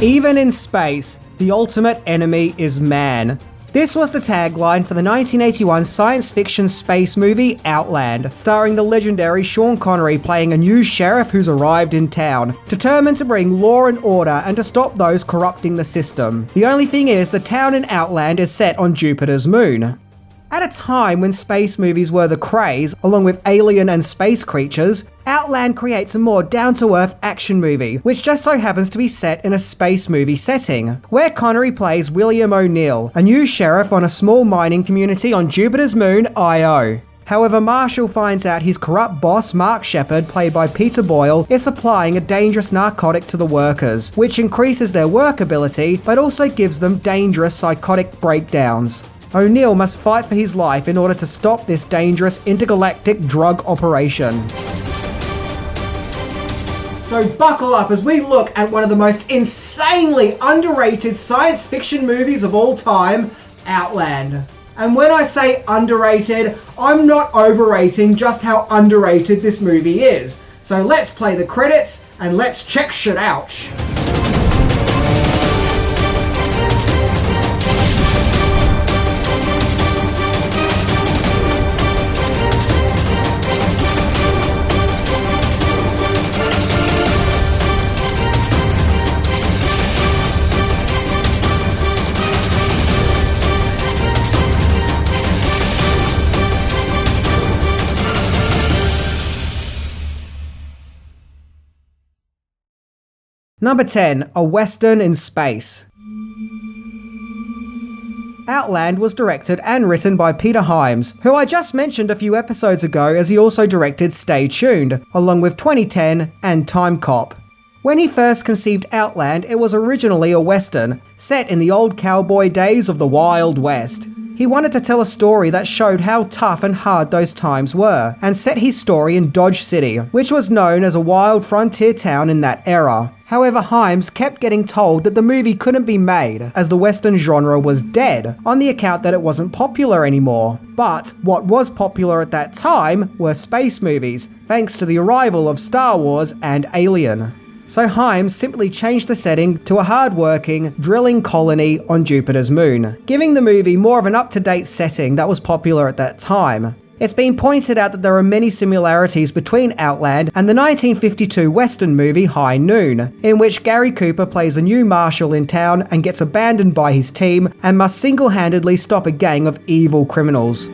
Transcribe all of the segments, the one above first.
Even in space, the ultimate enemy is man. This was the tagline for the 1981 science fiction space movie Outland, starring the legendary Sean Connery playing a new sheriff who's arrived in town, determined to bring law and order and to stop those corrupting the system. The only thing is, the town in Outland is set on Jupiter's moon. At a time when space movies were the craze, along with alien and space creatures, Outland creates a more down-to-earth action movie, which just so happens to be set in a space movie setting, where Connery plays William O'Neill, a new sheriff on a small mining community on Jupiter's moon, Io. However, Marshall finds out his corrupt boss, Mark Shepard, played by Peter Boyle, is supplying a dangerous narcotic to the workers, which increases their workability, but also gives them dangerous psychotic breakdowns. O'Neill must fight for his life in order to stop this dangerous intergalactic drug operation. So buckle up as we look at one of the most insanely underrated science fiction movies of all time, Outland. And when I say underrated, I'm not overrating just how underrated this movie is. So let's play the credits and let's check shit out. Number 10, a Western in space. Outland was directed and written by Peter Hyams, who I just mentioned a few episodes ago, as he also directed Stay Tuned, along with 2010 and Time Cop. When he first conceived Outland, it was originally a Western, set in the old cowboy days of the Wild West. He wanted to tell a story that showed how tough and hard those times were, and set his story in Dodge City, which was known as a wild frontier town in that era. However, Hyams kept getting told that the movie couldn't be made, as the Western genre was dead, on the account that it wasn't popular anymore. But what was popular at that time were space movies, thanks to the arrival of Star Wars and Alien. So Hyams simply changed the setting to a hard-working, drilling colony on Jupiter's moon, giving the movie more of an up-to-date setting that was popular at that time. It's been pointed out that there are many similarities between Outland and the 1952 Western movie High Noon, in which Gary Cooper plays a new marshal in town and gets abandoned by his team and must single-handedly stop a gang of evil criminals.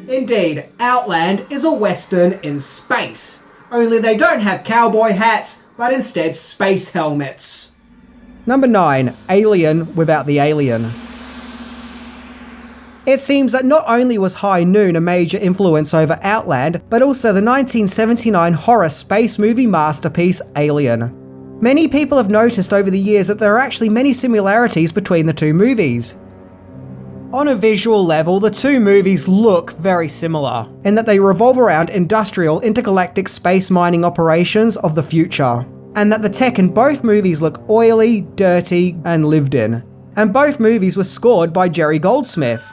Indeed, Outland is a Western in space. Only they don't have cowboy hats, but instead space helmets. Number 9, Alien without the alien. It seems that not only was High Noon a major influence over Outland, but also the 1979 horror space movie masterpiece Alien. Many people have noticed over the years that there are actually many similarities between the two movies. On a visual level, the two movies look very similar, in that they revolve around industrial intergalactic space mining operations of the future, and that the tech in both movies look oily, dirty, and lived in. And both movies were scored by Jerry Goldsmith.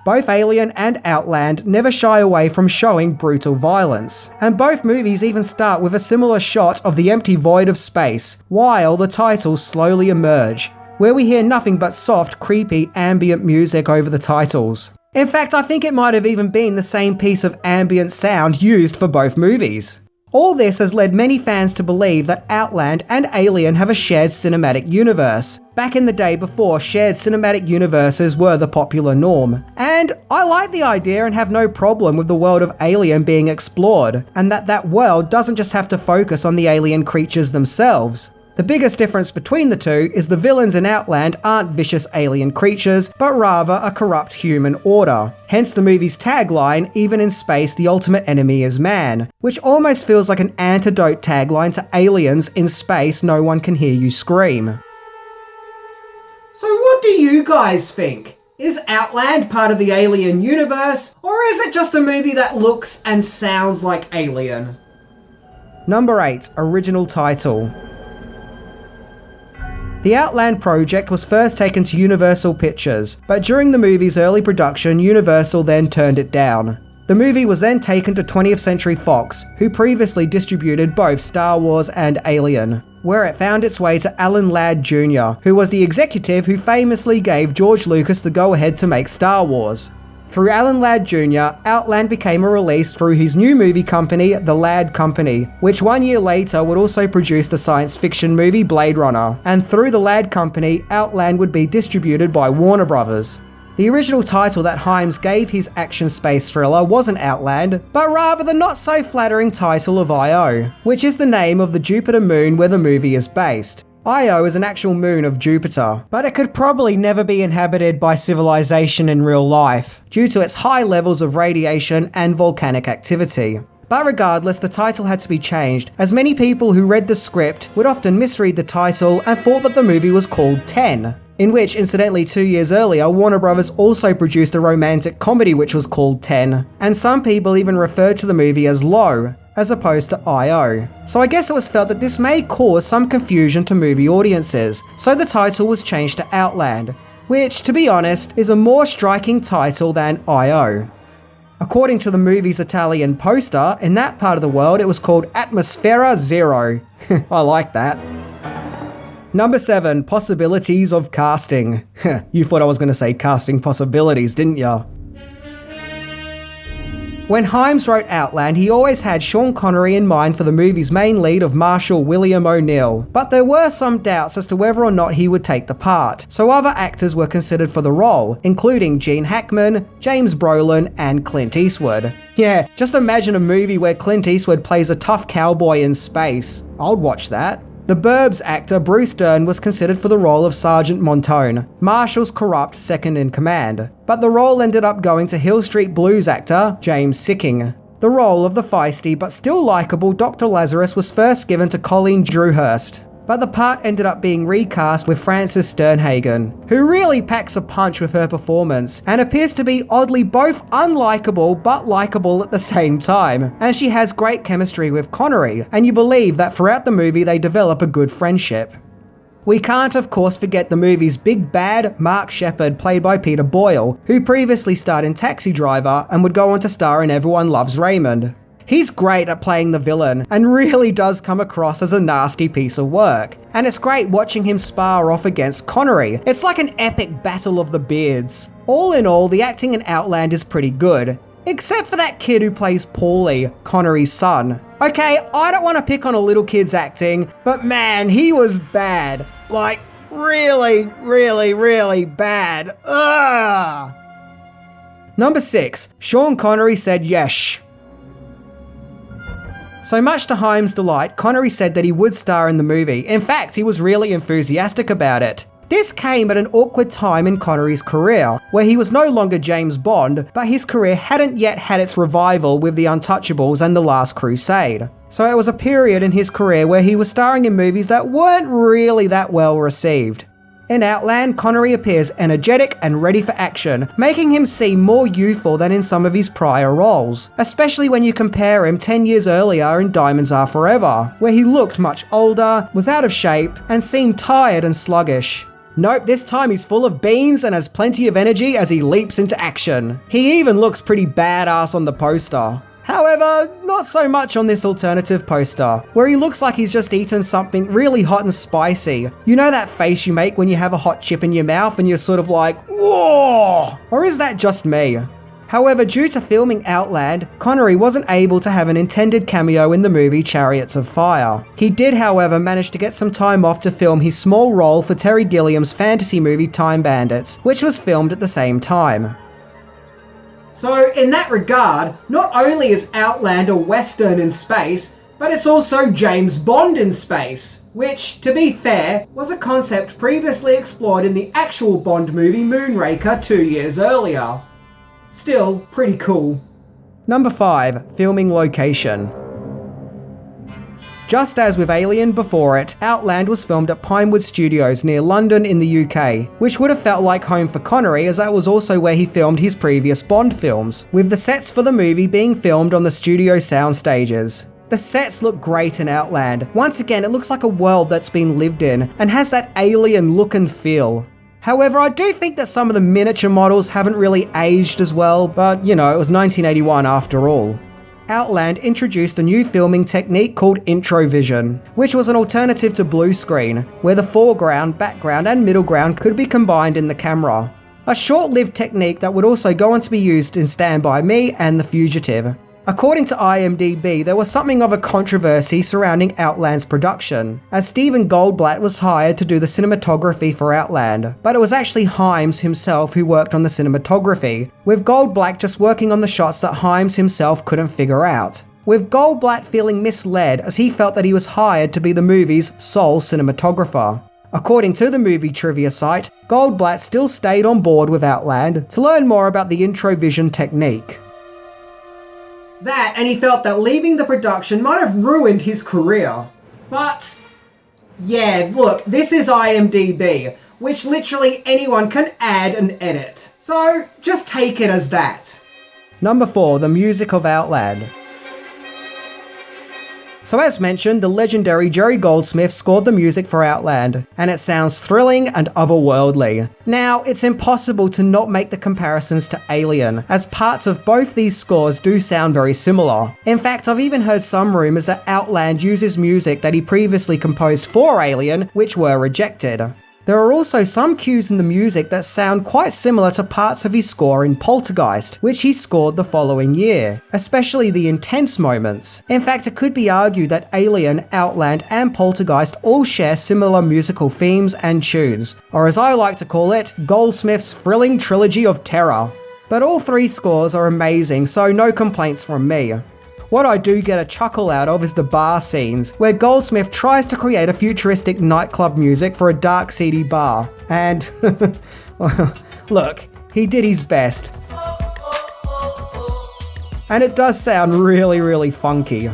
Both Alien and Outland never shy away from showing brutal violence, and both movies even start with a similar shot of the empty void of space, while the titles slowly emerge, where we hear nothing but soft, creepy, ambient music over the titles. In fact, I think it might have even been the same piece of ambient sound used for both movies. All this has led many fans to believe that Outland and Alien have a shared cinematic universe, back in the day before shared cinematic universes were the popular norm. And I like the idea and have no problem with the world of Alien being explored, and that world doesn't just have to focus on the alien creatures themselves. The biggest difference between the two is the villains in Outland aren't vicious alien creatures, but rather a corrupt human order. Hence the movie's tagline, even in space the ultimate enemy is man, which almost feels like an antidote tagline to Aliens in space no one can hear you scream. So what do you guys think? Is Outland part of the Alien universe, or is it just a movie that looks and sounds like Alien? Number 8, original title. The Outland project was first taken to Universal Pictures, but during the movie's early production, Universal then turned it down. The movie was then taken to 20th Century Fox, who previously distributed both Star Wars and Alien, where it found its way to Alan Ladd Jr., who was the executive who famously gave George Lucas the go-ahead to make Star Wars. Through Alan Ladd Jr., Outland became a release through his new movie company, The Ladd Company, which 1 year later would also produce the science fiction movie Blade Runner, and through The Ladd Company, Outland would be distributed by Warner Brothers. The original title that Hyams gave his action space thriller wasn't Outland, but rather the not-so-flattering title of Io, which is the name of the Jupiter moon where the movie is based. Io is an actual moon of Jupiter, but it could probably never be inhabited by civilization in real life, due to its high levels of radiation and volcanic activity. But regardless, the title had to be changed, as many people who read the script would often misread the title and thought that the movie was called 10, in which, incidentally, 2 years earlier, Warner Brothers also produced a romantic comedy which was called 10, and some people even referred to the movie as Low, as opposed to I.O. So I guess it was felt that this may cause some confusion to movie audiences, so the title was changed to Outland, which, to be honest, is a more striking title than I.O. According to the movie's Italian poster, in that part of the world it was called Atmosfera Zero. I like that. Number 7, possibilities of casting. You thought I was going to say casting possibilities, didn't ya? When Hyams wrote Outland, he always had Sean Connery in mind for the movie's main lead of Marshal William O'Neill, but there were some doubts as to whether or not he would take the part, so other actors were considered for the role, including Gene Hackman, James Brolin, and Clint Eastwood. Yeah, just imagine a movie where Clint Eastwood plays a tough cowboy in space. I'd watch that. The Burbs actor Bruce Dern was considered for the role of Sergeant Montone, Marshall's corrupt second-in-command, but the role ended up going to Hill Street Blues actor James Sikking. The role of the feisty but still likeable Dr. Lazarus was first given to Colleen Dewhurst, but the part ended up being recast with Frances Sternhagen, who really packs a punch with her performance, and appears to be oddly both unlikable but likable at the same time, and she has great chemistry with Connery, and you believe that throughout the movie they develop a good friendship. We can't of course forget the movie's big bad, Mark Sheppard, played by Peter Boyle, who previously starred in Taxi Driver and would go on to star in Everyone Loves Raymond. He's great at playing the villain, and really does come across as a nasty piece of work. And it's great watching him spar off against Connery. It's like an epic battle of the beards. All in all, the acting in Outland is pretty good. Except for that kid who plays Paulie, Connery's son. Okay, I don't want to pick on a little kid's acting, but man, he was bad. Like, really, really, really bad. Ugh! Number 6, Sean Connery said yes. So much to Hyams' delight, Connery said that he would star in the movie. In fact, he was really enthusiastic about it. This came at an awkward time in Connery's career, where he was no longer James Bond, but his career hadn't yet had its revival with The Untouchables and The Last Crusade. So it was a period in his career where he was starring in movies that weren't really that well received. In Outland, Connery appears energetic and ready for action, making him seem more youthful than in some of his prior roles, especially when you compare him 10 years earlier in Diamonds Are Forever, where he looked much older, was out of shape, and seemed tired and sluggish. Nope, this time he's full of beans and has plenty of energy as he leaps into action. He even looks pretty badass on the poster. However, not so much on this alternative poster, where he looks like he's just eaten something really hot and spicy. You know that face you make when you have a hot chip in your mouth and you're sort of like, whoa! Or is that just me? However, due to filming Outland, Connery wasn't able to have an intended cameo in the movie Chariots of Fire. He did, however, manage to get some time off to film his small role for Terry Gilliam's fantasy movie Time Bandits, which was filmed at the same time. So, in that regard, not only is Outland a western in space, but it's also James Bond in space, which, to be fair, was a concept previously explored in the actual Bond movie Moonraker 2 years earlier. Still, pretty cool. Number 5, filming location. Just as with Alien before it, Outland was filmed at Pinewood Studios near London in the UK, which would have felt like home for Connery as that was also where he filmed his previous Bond films, with the sets for the movie being filmed on the studio sound stages. The sets look great in Outland. Once again, it looks like a world that's been lived in, and has that alien look and feel. However, I do think that some of the miniature models haven't really aged as well, but you know, it was 1981 after all. Outland introduced a new filming technique called introvision, which was an alternative to blue screen, where the foreground, background and middle ground could be combined in the camera. A short-lived technique that would also go on to be used in Stand By Me and The Fugitive. According to IMDb, there was something of a controversy surrounding Outland's production, as Stephen Goldblatt was hired to do the cinematography for Outland, but it was actually Himes himself who worked on the cinematography, with Goldblatt just working on the shots that Himes himself couldn't figure out, with Goldblatt feeling misled as he felt that he was hired to be the movie's sole cinematographer. According to the movie trivia site, Goldblatt still stayed on board with Outland to learn more about the introvision technique. That, and he felt that leaving the production might have ruined his career. But, yeah, look, this is IMDb, which literally anyone can add and edit. So, just take it as that. Number 4, the music of Outland. So as mentioned, the legendary Jerry Goldsmith scored the music for Outland, and it sounds thrilling and otherworldly. Now, it's impossible to not make the comparisons to Alien, as parts of both these scores do sound very similar. In fact, I've even heard some rumours that Outland uses music that he previously composed for Alien, which were rejected. There are also some cues in the music that sound quite similar to parts of his score in Poltergeist, which he scored the following year, especially the intense moments. In fact, it could be argued that Alien, Outland, and Poltergeist all share similar musical themes and tunes, or as I like to call it, Goldsmith's thrilling trilogy of terror. But all three scores are amazing, so no complaints from me. What I do get a chuckle out of is the bar scenes, where Goldsmith tries to create a futuristic nightclub music for a dark, seedy bar. And, look, he did his best. And it does sound really, really funky.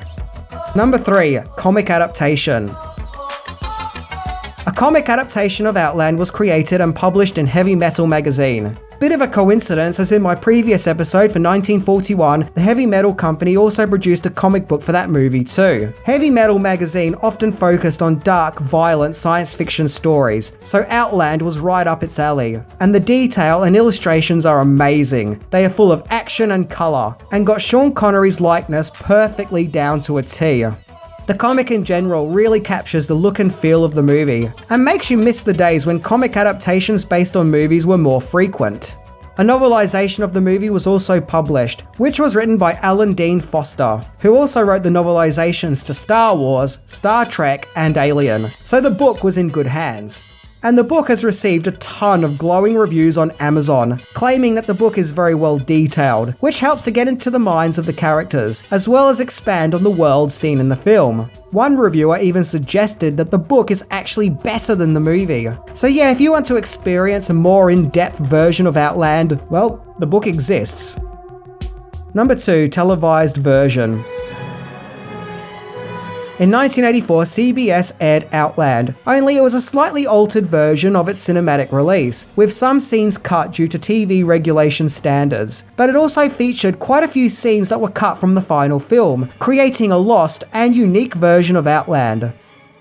Number 3, comic adaptation. A comic adaptation of Outland was created and published in Heavy Metal magazine. Bit of a coincidence, as in my previous episode for 1941, the Heavy Metal Company also produced a comic book for that movie too. Heavy Metal magazine often focused on dark, violent science fiction stories, so Outland was right up its alley. And the detail and illustrations are amazing. They are full of action and colour, and got Sean Connery's likeness perfectly down to a T. The comic in general really captures the look and feel of the movie, and makes you miss the days when comic adaptations based on movies were more frequent. A novelization of the movie was also published, which was written by Alan Dean Foster, who also wrote the novelizations to Star Wars, Star Trek, and Alien, so the book was in good hands. And the book has received a ton of glowing reviews on Amazon, claiming that the book is very well detailed, which helps to get into the minds of the characters, as well as expand on the world seen in the film. One reviewer even suggested that the book is actually better than the movie. So yeah, if you want to experience a more in-depth version of Outland, well, the book exists. Number 2, televised version. In 1984, CBS aired Outland, only it was a slightly altered version of its cinematic release, with some scenes cut due to TV regulation standards, but it also featured quite a few scenes that were cut from the final film, creating a lost and unique version of Outland.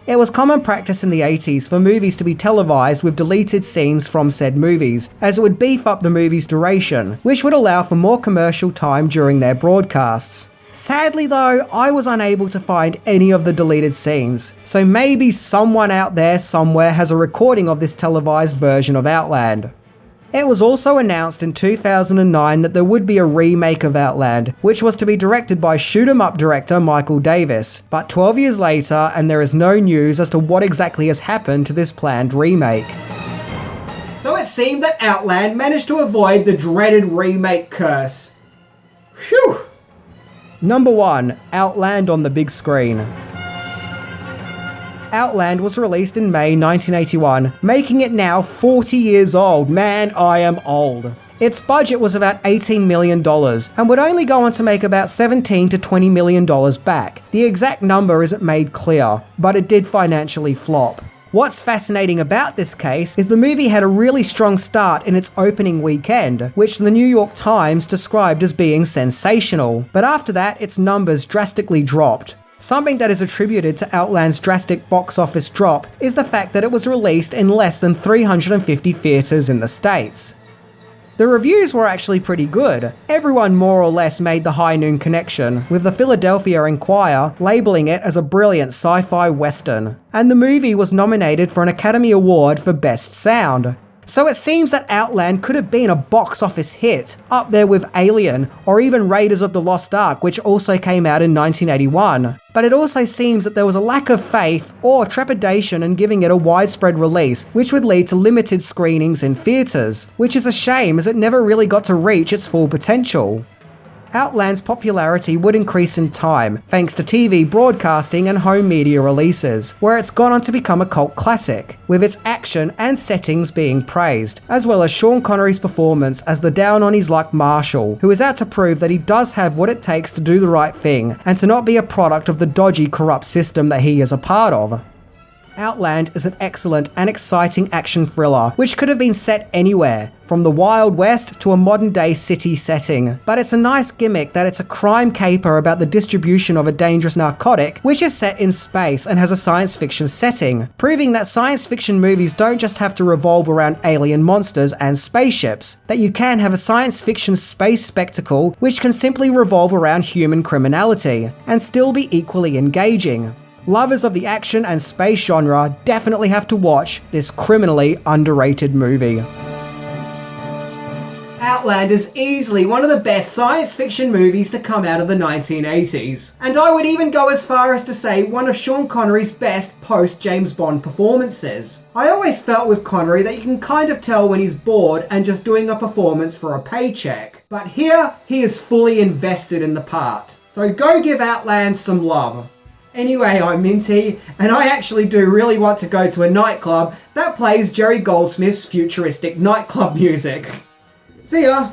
It was common practice in the 80s for movies to be televised with deleted scenes from said movies, as it would beef up the movie's duration, which would allow for more commercial time during their broadcasts. Sadly though, I was unable to find any of the deleted scenes, so maybe someone out there somewhere has a recording of this televised version of Outland. It was also announced in 2009 that there would be a remake of Outland, which was to be directed by shoot 'em up director Michael Davis, but 12 years later and there is no news as to what exactly has happened to this planned remake. So it seemed that Outland managed to avoid the dreaded remake curse. Phew! Number 1, Outland on the big screen. Outland was released in May 1981, making it now 40 years old. Man, I am old. Its budget was about $18 million and would only go on to make about $17 to $20 million back. The exact number isn't made clear, but it did financially flop. What's fascinating about this case is the movie had a really strong start in its opening weekend, which the New York Times described as being sensational, but after that its numbers drastically dropped. Something that is attributed to Outland's drastic box office drop is the fact that it was released in less than 350 theatres in the States. The reviews were actually pretty good. Everyone more or less made the high noon connection, with the Philadelphia Inquirer labeling it as a brilliant sci-fi western, and the movie was nominated for an Academy Award for Best Sound. So it seems that Outland could have been a box office hit, up there with Alien or even Raiders of the Lost Ark, which also came out in 1981. But it also seems that there was a lack of faith or trepidation in giving it a widespread release, which would lead to limited screenings in theatres, which is a shame as it never really got to reach its full potential. Outland's popularity would increase in time, thanks to TV broadcasting and home media releases, where it's gone on to become a cult classic, with its action and settings being praised, as well as Sean Connery's performance as the down-on-his-luck Marshal, who is out to prove that he does have what it takes to do the right thing, and to not be a product of the dodgy, corrupt system that he is a part of. Outland is an excellent and exciting action thriller, which could have been set anywhere, from the Wild West to a modern-day city setting. But it's a nice gimmick that it's a crime caper about the distribution of a dangerous narcotic, which is set in space and has a science fiction setting, proving that science fiction movies don't just have to revolve around alien monsters and spaceships, that you can have a science fiction space spectacle which can simply revolve around human criminality, and still be equally engaging. Lovers of the action and space genre definitely have to watch this criminally underrated movie. Outland is easily one of the best science fiction movies to come out of the 1980s. And I would even go as far as to say one of Sean Connery's best post-James Bond performances. I always felt with Connery that you can kind of tell when he's bored and just doing a performance for a paycheck. But here, he is fully invested in the part. So go give Outland some love. Anyway, I'm Minty, and I actually do really want to go to a nightclub that plays Jerry Goldsmith's futuristic nightclub music. See ya!